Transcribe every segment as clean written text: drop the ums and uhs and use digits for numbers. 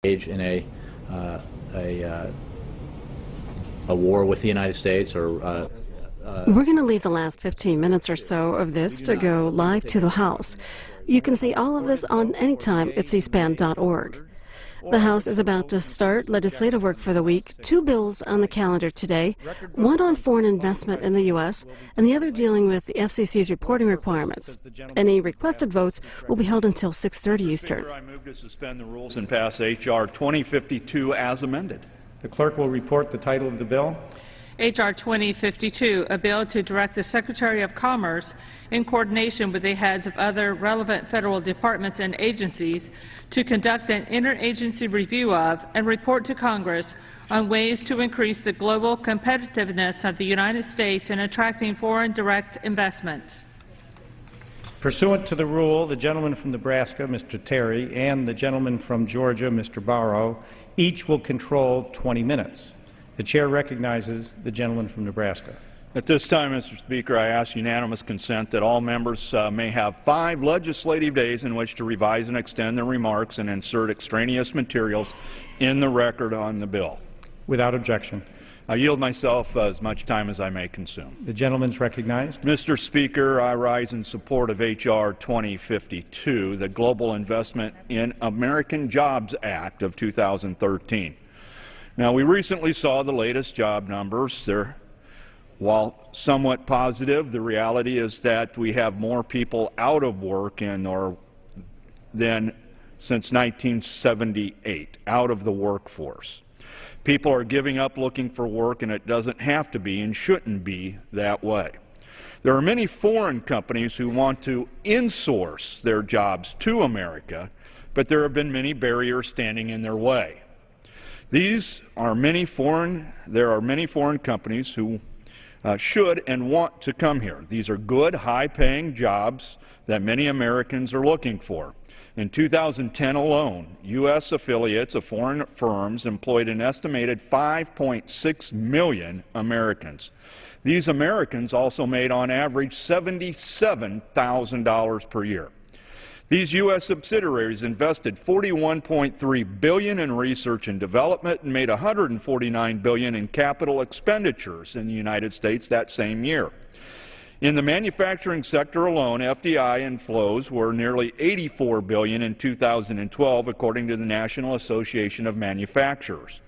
engage in a war with the United States or We're going to leave the last 15 minutes or so of this to go live to the House. You can see all of this on anytime at cspan.org. The House is about to start legislative work for the week. 2 bills on the calendar today, one on foreign investment in the U.S. and the other dealing with the FCC's reporting requirements. Any requested votes will be held until 6:30 Eastern. I move to suspend the rules and pass H.R. 2052 as amended. The clerk will report the title of the bill. H.R. 2052, a bill to direct the Secretary of Commerce, in coordination with the heads of other relevant federal departments and agencies, to conduct an interagency review of and report to Congress on ways to increase the global competitiveness of the United States in attracting foreign direct investment. Pursuant to the rule, the gentleman from Nebraska, Mr. Terry, and the gentleman from Georgia, Mr. Barrow, each will control 20 minutes. The chair recognizes the gentleman from Nebraska. At this time, Mr. Speaker, I ask unanimous consent that all members may have 5 legislative days in which to revise and extend their remarks and insert extraneous materials in the record on the bill. Without objection. I yield myself as much time as I may consume. The gentleman is recognized. Mr. Speaker, I rise in support of H.R. 2052, the Global Investment in American Jobs Act of 2013. Now, we recently saw the latest job numbers. While somewhat positive, the reality is that we have more people out of work than since 1978, out of the workforce. People are giving up looking for work, and it doesn't have to be and shouldn't be that way. There are many foreign companies who want to insource their jobs to America, but there have been many barriers standing in their way. There are many foreign companies who should and want to come here. These are good, high-paying jobs that many Americans are looking for. In 2010 alone, U.S. affiliates of foreign firms employed an estimated 5.6 million Americans. These Americans also made, on average, $77,000 per year. These U.S. subsidiaries invested $41.3 billion in research and development and made $149 billion in capital expenditures in the United States that same year. In the manufacturing sector alone, FDI inflows were nearly $84 billion in 2012, according to the National Association of Manufacturers.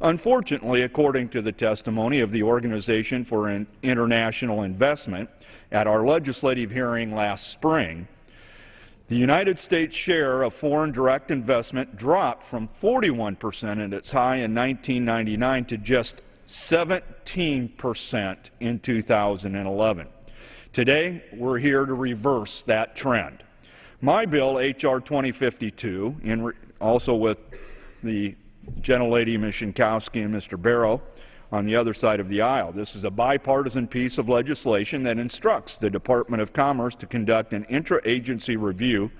Unfortunately, according to the testimony of the Organization for International Investment at our legislative hearing last spring, the United States share of foreign direct investment dropped from 41% at its high in 1999 to just 17% in 2011. Today, we're here to reverse that trend. My bill, H.R. 2052, also with the gentlelady Ms. Shinkowski and Mr. Barrow on the other side of the aisle. This is a bipartisan piece of legislation that instructs the Department of Commerce to conduct an interagency review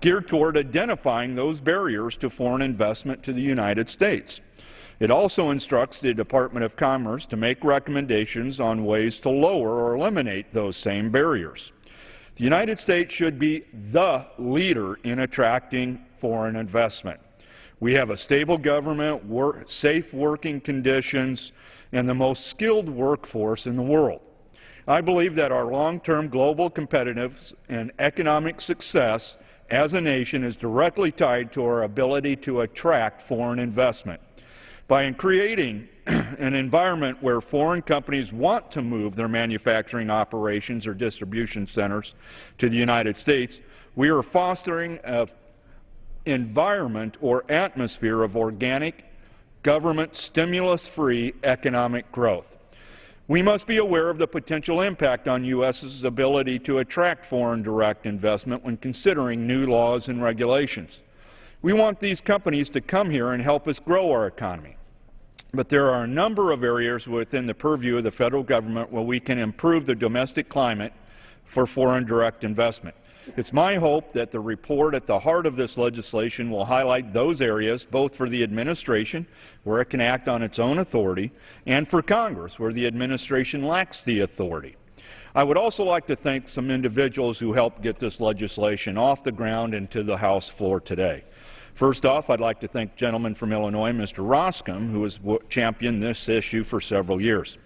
geared toward identifying those barriers to foreign investment to the United States. It also instructs the Department of Commerce to make recommendations on ways to lower or eliminate those same barriers. The United States should be the leader in attracting foreign investment. We have a stable government, safe working conditions, and the most skilled workforce in the world. I believe that our long-term global competitiveness and economic success as a nation is directly tied to our ability to attract foreign investment. By creating an environment where foreign companies want to move their manufacturing operations or distribution centers to the United States, we are fostering an environment or atmosphere of organic, government stimulus-free economic growth. We must be aware of the potential impact on U.S.'s ability to attract foreign direct investment when considering new laws and regulations. We want these companies to come here and help us grow our economy. But there are a number of areas within the purview of the federal government where we can improve the domestic climate for foreign direct investment. It's my hope that the report at the heart of this legislation will highlight those areas, both for the administration, where it can act on its own authority, and for Congress, where the administration lacks the authority. I would also like to thank some individuals who helped get this legislation off the ground and to the House floor today. First off, I'd like to thank the gentleman from Illinois, Mr. Roscom, who has championed this issue for several years.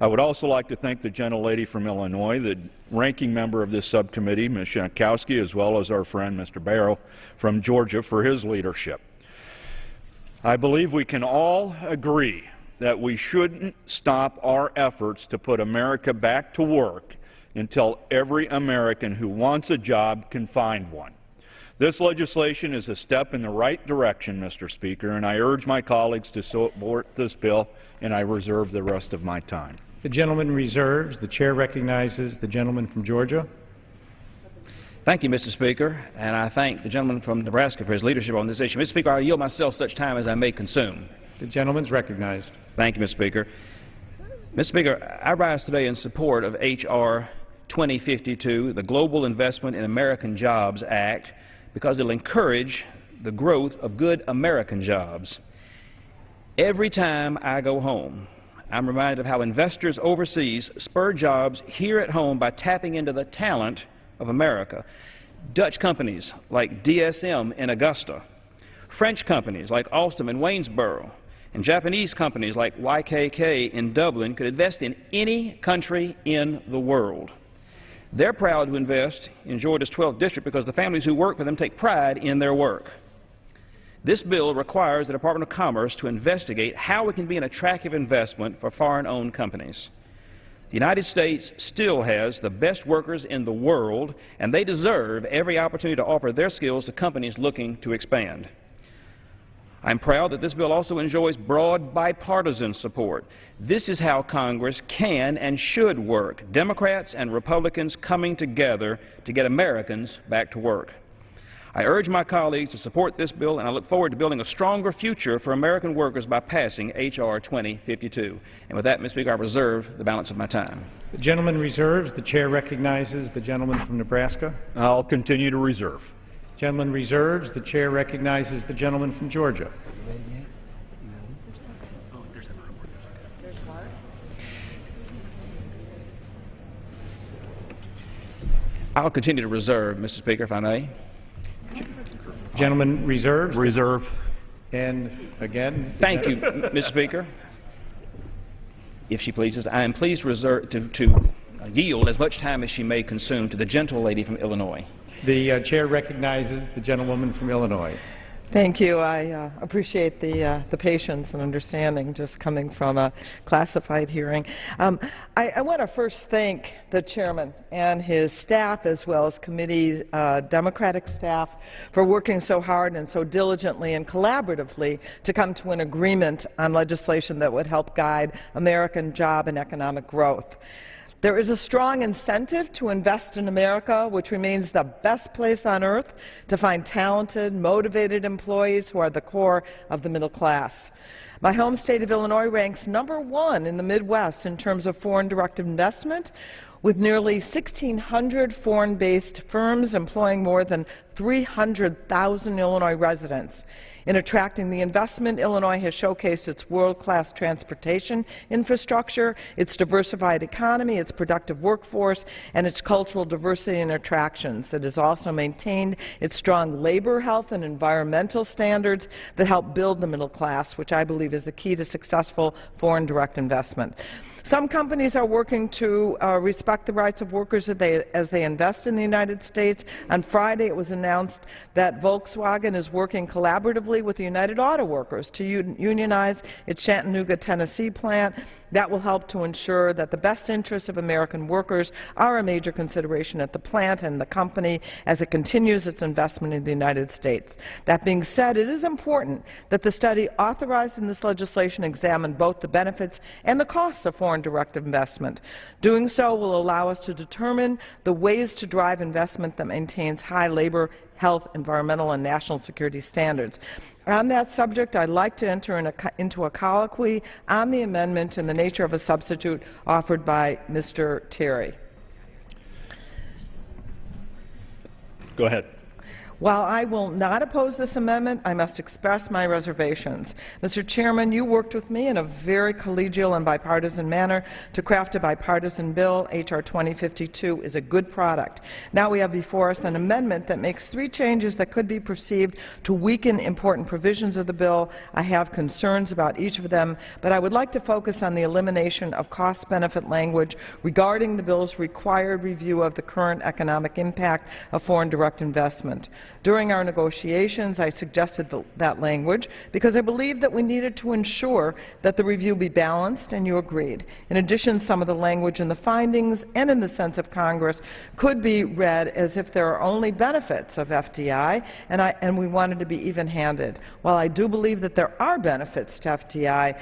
I would also like to thank the gentlelady from Illinois, the ranking member of this subcommittee, Ms. Jankowski, as well as our friend, Mr. Barrow, from Georgia, for his leadership. I believe we can all agree that we shouldn't stop our efforts to put America back to work until every American who wants a job can find one. This legislation is a step in the right direction, Mr. Speaker, and I urge my colleagues to support this bill, and I reserve the rest of my time. The gentleman reserves. The chair recognizes the gentleman from Georgia. Thank you, Mr. Speaker, and I thank the gentleman from Nebraska for his leadership on this issue. Mr. Speaker, I yield myself such time as I may consume. The gentleman is recognized. Thank you, Mr. Speaker. Mr. Speaker, I rise today in support of H.R. 2052, the Global Investment in American Jobs Act, because it will encourage the growth of good American jobs. Every time I go home, I'm reminded of how investors overseas spur jobs here at home by tapping into the talent of America. Dutch companies like DSM in Augusta, French companies like Alstom in Waynesboro, and Japanese companies like YKK in Dublin could invest in any country in the world. They're proud to invest in Georgia's 12th district because the families who work for them take pride in their work. This bill requires the Department of Commerce to investigate how it can be an attractive investment for foreign-owned companies. The United States still has the best workers in the world, and they deserve every opportunity to offer their skills to companies looking to expand. I'm proud that this bill also enjoys broad bipartisan support. This is how Congress can and should work, Democrats and Republicans coming together to get Americans back to work. I urge my colleagues to support this bill, and I look forward to building a stronger future for American workers by passing H.R. 2052. And with that, Mr. Speaker, I reserve the balance of my time. The gentleman reserves. The chair recognizes the gentleman from Nebraska. I'll continue to reserve. Gentleman reserves. The chair recognizes the gentleman from Georgia. I'll continue to reserve, Mr. Speaker, if I may. Gentleman reserves. Reserve. And again. Thank you, Mr. Speaker. If she pleases, I am pleased to yield as much time as she may consume to the gentlelady from Illinois. The chair recognizes the gentlewoman from Illinois. Thank you. I appreciate the patience and understanding just coming from a classified hearing. I want to first thank the chairman and his staff as well as committee Democratic staff for working so hard and so diligently and collaboratively to come to an agreement on legislation that would help guide American job and economic growth. There is a strong incentive to invest in America, which remains the best place on earth to find talented, motivated employees who are the core of the middle class. My home state of Illinois ranks #1 in the Midwest in terms of foreign direct investment, with nearly 1,600 foreign-based firms employing more than 300,000 Illinois residents. In attracting the investment, Illinois has showcased its world-class transportation infrastructure, its diversified economy, its productive workforce, and its cultural diversity and attractions. It has also maintained its strong labor, health, and environmental standards that help build the middle class, which I believe is the key to successful foreign direct investment. Some companies are working to respect the rights of workers as they invest in the United States. On Friday, it was announced that Volkswagen is working collaboratively with the United Auto Workers to unionize its Chattanooga, Tennessee plant. That will help to ensure that the best interests of American workers are a major consideration at the plant and the company as it continues its investment in the United States. That being said, it is important that the study authorized in this legislation examine both the benefits and the costs of foreign direct investment. Doing so will allow us to determine the ways to drive investment that maintains high labor, health, environmental, and national security standards. On that subject, I'd like to enter into a colloquy on the amendment in the nature of a substitute offered by Mr. Terry. Go ahead. While I will not oppose this amendment, I must express my reservations. Mr. Chairman, you worked with me in a very collegial and bipartisan manner to craft a bipartisan bill. H.R. 2052 is a good product. Now we have before us an amendment that makes 3 changes that could be perceived to weaken important provisions of the bill. I have concerns about each of them, but I would like to focus on the elimination of cost-benefit language regarding the bill's required review of the current economic impact of foreign direct investment. During our negotiations, I suggested that language because I believed that we needed to ensure that the review be balanced, and you agreed. In addition, some of the language in the findings and in the sense of Congress could be read as if there are only benefits of FDI, and we wanted to be even-handed. While I do believe that there are benefits to FDI,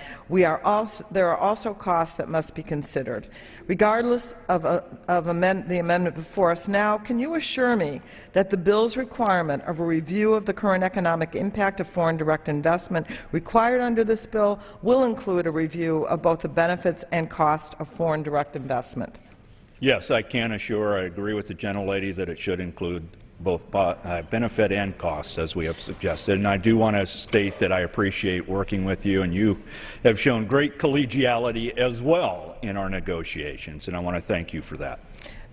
there are also costs that must be considered. Regardless of the amendment before us now, can you assure me that the bill's requirement of a review of the current economic impact of foreign direct investment required under this bill will include a review of both the benefits and cost of foreign direct investment? Yes, I can assure. I agree with the gentlelady that it should include both benefit and costs, as we have suggested. And I do want to state that I appreciate working with you, and you have shown great collegiality as well in our negotiations, and I want to thank you for that.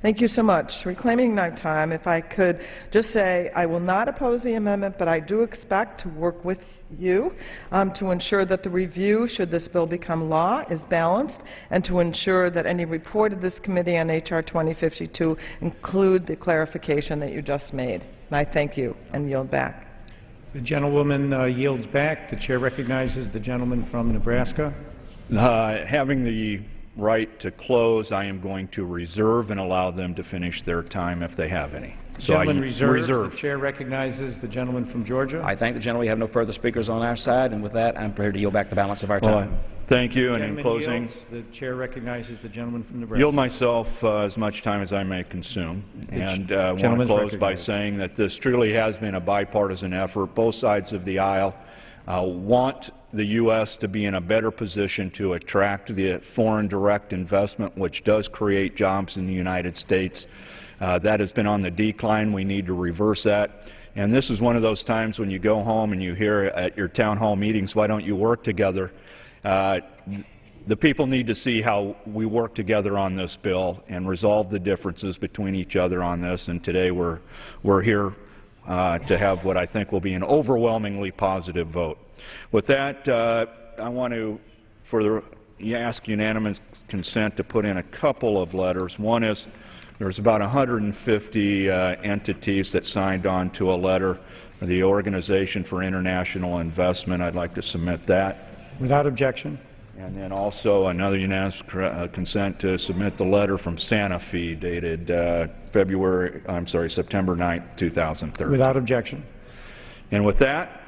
Thank you so much. Reclaiming my time, if I could just say I will not oppose the amendment, but I do expect to work with you to ensure that the review, should this bill become law, is balanced, and to ensure that any report of this committee on H.R. 2052 include the clarification that you just made. And I thank you and yield back. The gentlewoman yields back. The chair recognizes the gentleman from Nebraska. Having the right to close, I am going to reserve and allow them to finish their time if they have any. So Gentleman reserved. The chair recognizes the gentleman from Georgia. I thank the gentleman. We have no further speakers on our side, and with that, I'm prepared to yield back the balance of our time. Thank you, and in closing, yields. The chair recognizes the gentleman from Nebraska. Yield myself as much time as I may consume, and want to close by saying that this truly has been a bipartisan effort. Both sides of the aisle want the U.S. to be in a better position to attract the foreign direct investment, which does create jobs in the United States. That has been on the decline. We need to reverse that. And this is one of those times when you go home and you hear at your town hall meetings, why don't you work together? The people need to see how we work together on this bill and resolve the differences between each other on this. And today we're here to have what I think will be an overwhelmingly positive vote. With that, I want to ask unanimous consent to put in a couple of letters. One is there's about 150 entities that signed on to a letter for the Organization for International Investment. I'd like to submit that. Without objection. And then also another unanimous consent to submit the letter from Santa Fe dated September 9th, 2013. Without objection. And with that,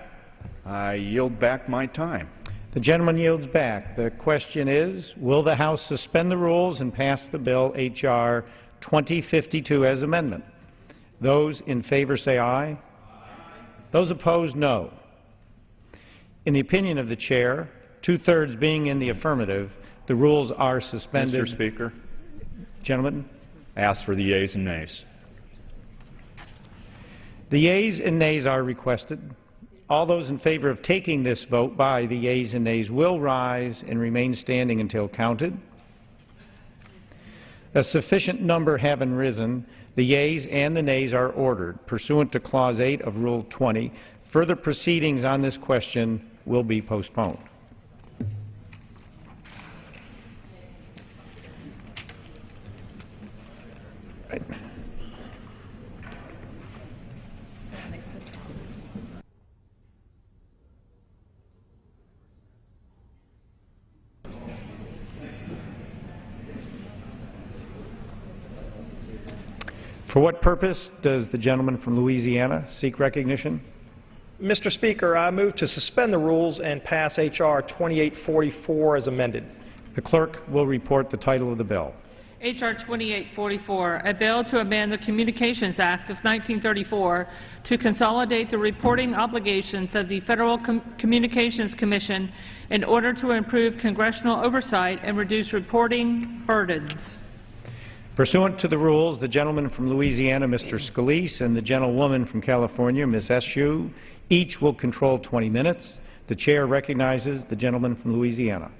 I yield back my time. The gentleman yields back. The question is, will the House suspend the rules and pass the bill H.R. 2052 as amendment? Those in favor say aye. Aye. Those opposed, no. In the opinion of the chair, two-thirds being in the affirmative, the rules are suspended. Mr. Speaker. Gentlemen. Ask for the yeas and nays. The yeas and nays are requested. All those in favor of taking this vote by the yeas and nays will rise and remain standing until counted. A sufficient number having risen, the yeas and the nays are ordered. Pursuant to Clause 8 of Rule 20, further proceedings on this question will be postponed. Right. For what purpose does the gentleman from Louisiana seek recognition? Mr. Speaker, I move to suspend the rules and pass H.R. 2844 as amended. The clerk will report the title of the bill. H.R. 2844, a bill to amend the Communications Act of 1934 to consolidate the reporting obligations of the Federal Communications Commission in order to improve congressional oversight and reduce reporting burdens. Pursuant to the rules, the gentleman from Louisiana, Mr. Scalise, and the gentlewoman from California, Ms. Eshoo, each will control 20 minutes. The chair recognizes the gentleman from Louisiana.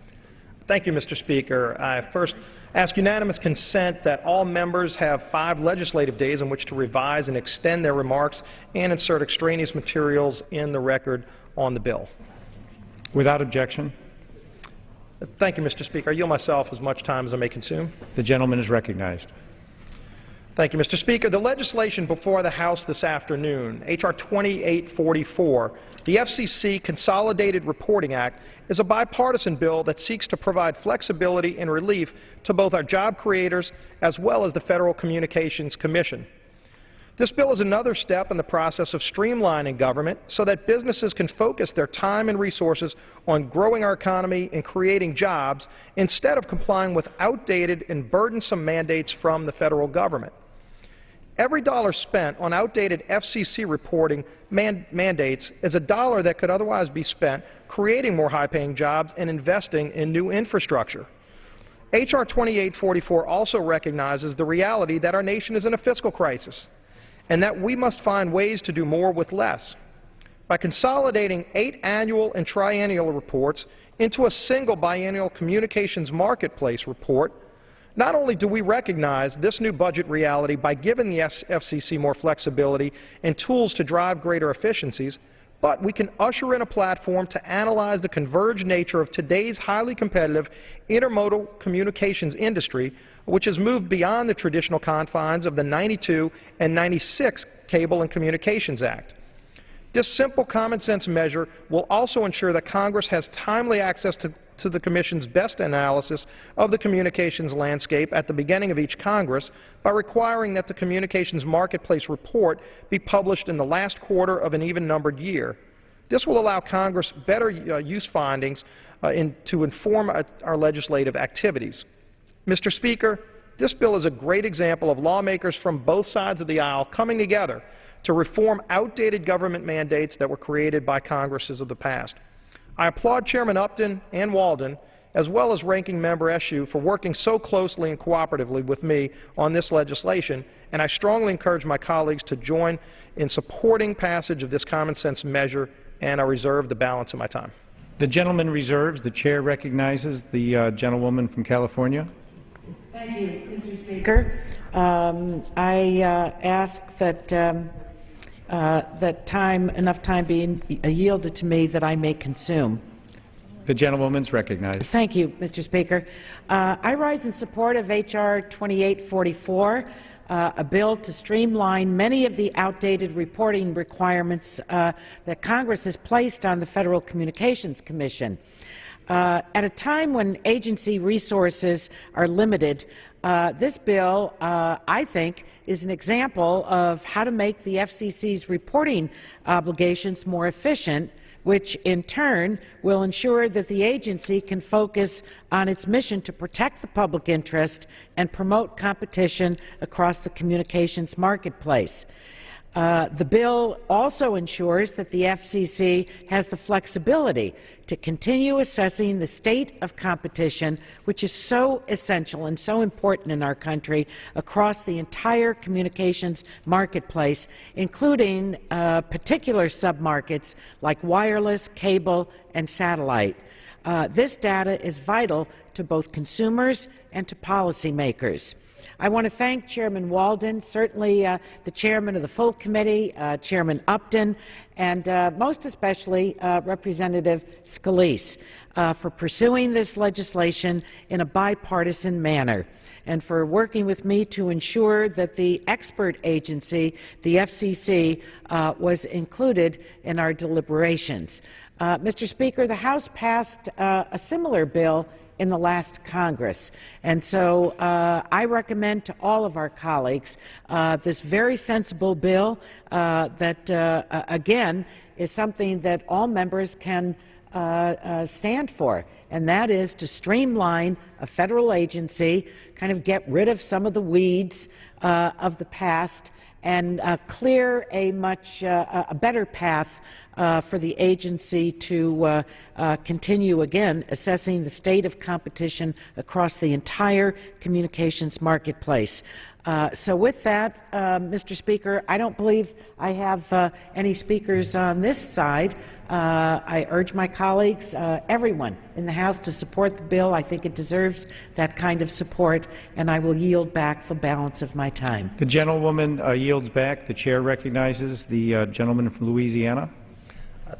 Thank you, Mr. Speaker. I first ask unanimous consent that all members have 5 legislative days in which to revise and extend their remarks and insert extraneous materials in the record on the bill. Without objection. Thank you, Mr. Speaker. I yield myself as much time as I may consume. The gentleman is recognized. Thank you, Mr. Speaker. The legislation before the House this afternoon, H.R. 2844, the FCC Consolidated Reporting Act, is a bipartisan bill that seeks to provide flexibility and relief to both our job creators as well as the Federal Communications Commission. This bill is another step in the process of streamlining government so that businesses can focus their time and resources on growing our economy and creating jobs instead of complying with outdated and burdensome mandates from the federal government. Every dollar spent on outdated FCC reporting mandates is a dollar that could otherwise be spent creating more high-paying jobs and investing in new infrastructure. H.R. 2844 also recognizes the reality that our nation is in a fiscal crisis and that we must find ways to do more with less. By consolidating 8 annual and triennial reports into a single biennial communications marketplace report, not only do we recognize this new budget reality by giving the FCC more flexibility and tools to drive greater efficiencies, but we can usher in a platform to analyze the converged nature of today's highly competitive intermodal communications industry, which has moved beyond the traditional confines of the 92 and 96 Cable and Communications Act. This simple common sense measure will also ensure that Congress has timely access to the Commission's best analysis of the communications landscape at the beginning of each Congress by requiring that the Communications Marketplace report be published in the last quarter of an even-numbered year. This will allow Congress better use findings to inform our legislative activities. Mr. Speaker, this bill is a great example of lawmakers from both sides of the aisle coming together to reform outdated government mandates that were created by Congresses of the past. I applaud Chairman Upton and Walden, as well as Ranking Member Eshoo, for working so closely and cooperatively with me on this legislation, and I strongly encourage my colleagues to join in supporting passage of this common sense measure, and I reserve the balance of my time. The gentleman reserves. The chair recognizes the gentlewoman from California. Thank you, Mr. Speaker. I ask that enough time be yielded to me that I may consume. The gentlewoman's recognized. Thank you, Mr. Speaker. I rise in support of H.R. 2844, a bill to streamline many of the outdated reporting requirements that Congress has placed on the Federal Communications Commission. At a time when agency resources are limited, this bill, I think, is an example of how to make the FCC's reporting obligations more efficient, which in turn will ensure that the agency can focus on its mission to protect the public interest and promote competition across the communications marketplace. The bill also ensures that the FCC has the flexibility to continue assessing the state of competition, which is so essential and so important in our country across the entire communications marketplace, including particular submarkets like wireless, cable, and satellite. This data is vital to both consumers and to policymakers. I want to thank Chairman Walden, certainly the chairman of the full committee, Chairman Upton, and most especially Representative Scalise for pursuing this legislation in a bipartisan manner and for working with me to ensure that the expert agency, the FCC, was included in our deliberations. Mr. Speaker, the House passed a similar bill in the last Congress. And so I recommend to all of our colleagues this very sensible bill that, again, is something that all members can stand for, and that is to streamline a federal agency, kind of get rid of some of the weeds of the past, and clear a a better path for the agency to continue, again, assessing the state of competition across the entire communications marketplace. So with that, Mr. Speaker, I don't believe I have any speakers on this side. I urge my colleagues, everyone in the House, to support the bill. I think it deserves that kind of support, and I will yield back the balance of my time. The gentlewoman yields back. The chair recognizes the gentleman from Louisiana.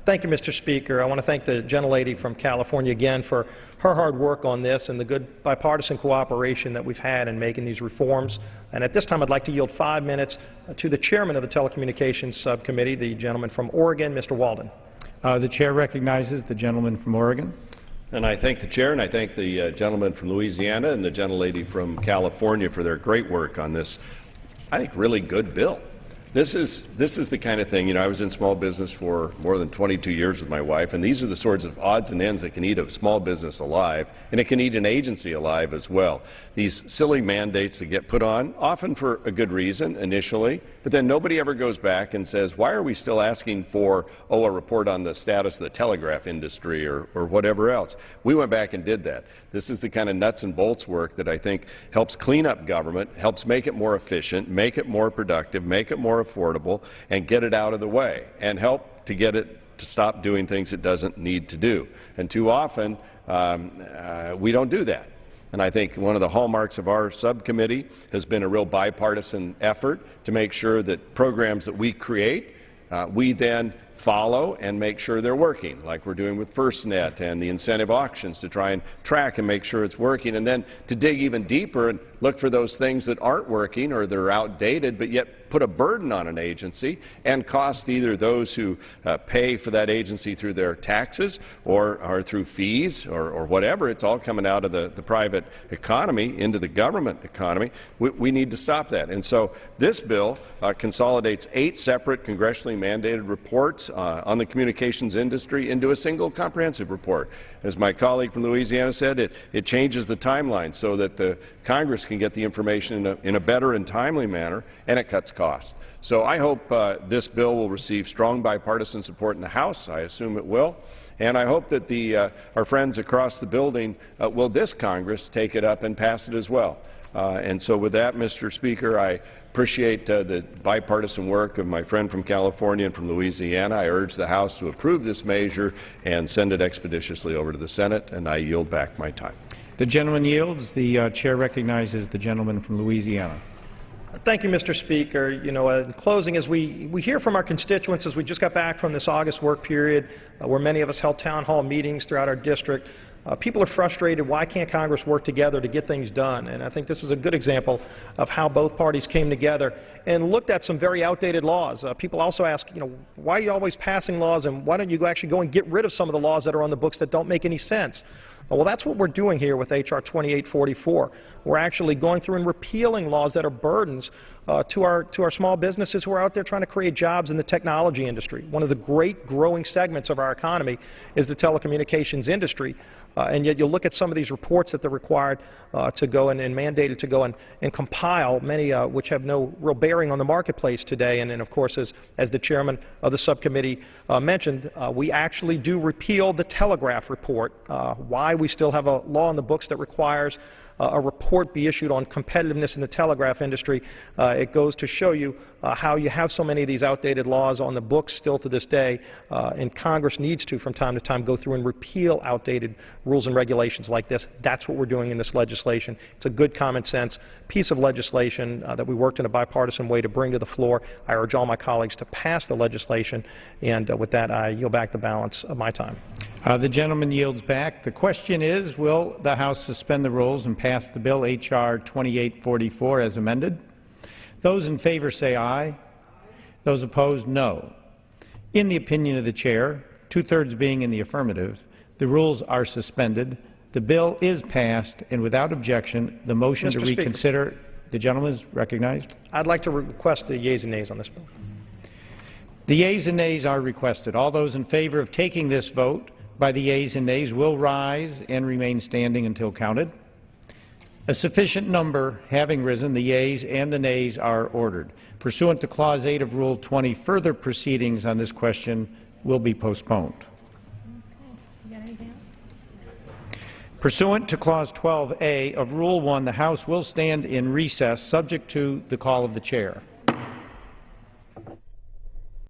Thank you, Mr. Speaker. I want to thank the gentlelady from California again for her hard work on this and the good bipartisan cooperation that we've had in making these reforms. And at this time, I'd like to yield 5 minutes to the chairman of the Telecommunications Subcommittee, the gentleman from Oregon, Mr. Walden. The chair recognizes the gentleman from Oregon. And I thank the chair, and I thank the gentleman from Louisiana and the gentlelady from California for their great work on this, I think, really good bill. This is the kind of thing, you know, I was in small business for more than 22 years with my wife, and these are the sorts of odds and ends that can eat a small business alive, and it can eat an agency alive as well. These silly mandates that get put on, often for a good reason initially, but then nobody ever goes back and says, why are we still asking for, a report on the status of the telegraph industry or whatever else? We went back and did that. This is the kind of nuts and bolts work that I think helps clean up government, helps make it more efficient, make it more productive, make it more affordable, and get it out of the way, and help to get it to stop doing things it doesn't need to do. And too often, we don't do that. And I think one of the hallmarks of our subcommittee has been a real bipartisan effort to make sure that programs that we create, we then follow and make sure they're working, like we're doing with FirstNet and the incentive auctions to try and track and make sure it's working, and then to dig even deeper and look for those things that aren't working or they're outdated, but yet put a burden on an agency and cost either those who pay for that agency through their taxes or through fees or whatever. It's all coming out of the private economy into the government economy. We need to stop that. And so this bill consolidates 8 separate congressionally mandated reports on the communications industry into a single comprehensive report. As my colleague from Louisiana said, it changes the timeline so that the Congress can get the information in a better and timely manner, and it cuts costs. So I hope this bill will receive strong bipartisan support in the House. I assume it will. And I hope that our friends across the building will this Congress take it up and pass it as well. And so with that, Mr. Speaker, I appreciate the bipartisan work of my friend from California and from Louisiana. I urge the House to approve this measure and send it expeditiously over to the Senate, and I yield back my time. The gentleman yields. The chair recognizes the gentleman from Louisiana. Thank you, Mr. Speaker. You know, in closing, as we hear from our constituents as we just got back from this August work period where many of us held town hall meetings throughout our district, people are frustrated. Why can't Congress work together to get things done? And I think this is a good example of how both parties came together and looked at some very outdated laws. People also ask, you know, why are you always passing laws, and why don't you actually go and get rid of some of the laws that are on the books that don't make any sense? Well, that's what we're doing here with H.R. 2844. We're actually going through and repealing laws that are burdens to our small businesses who are out there trying to create jobs in the technology industry. One of the great growing segments of our economy is the telecommunications industry. And yet you'll look at some of these reports that they're required to go and mandated to go and compile, many which have no real bearing on the marketplace today. And then, of course, as the chairman of the subcommittee mentioned, we actually do repeal the telegraph report. Why we still have a law in the books that requires a report be issued on competitiveness in the telegraph industry, it goes to show you how you have so many of these outdated laws on the books still to this day, and Congress needs to, from time to time, go through and repeal outdated rules and regulations like this. That's what we're doing in this legislation. It's a good common sense piece of legislation that we worked in a bipartisan way to bring to the floor. I urge all my colleagues to pass the legislation, and with that, I yield back the balance of my time. The gentleman yields back. The question is, will the House suspend the rules and pass the bill H.R. 2844 as amended? Those in favor say aye. Those opposed, no. In the opinion of the chair, 2/3 being in the affirmative, the rules are suspended. The bill is passed, and without objection, the motion to reconsider. The gentleman is recognized. I'd like to request the yeas and nays on this bill. The yeas and nays are requested. All those in favor of taking this vote by the yeas and nays will rise and remain standing until counted. A sufficient number having risen, the yeas and the nays are ordered. Pursuant to Clause 8 of Rule 20, further proceedings on this question will be postponed. Pursuant to Clause 12A of Rule 1, the House will stand in recess subject to the call of the Chair.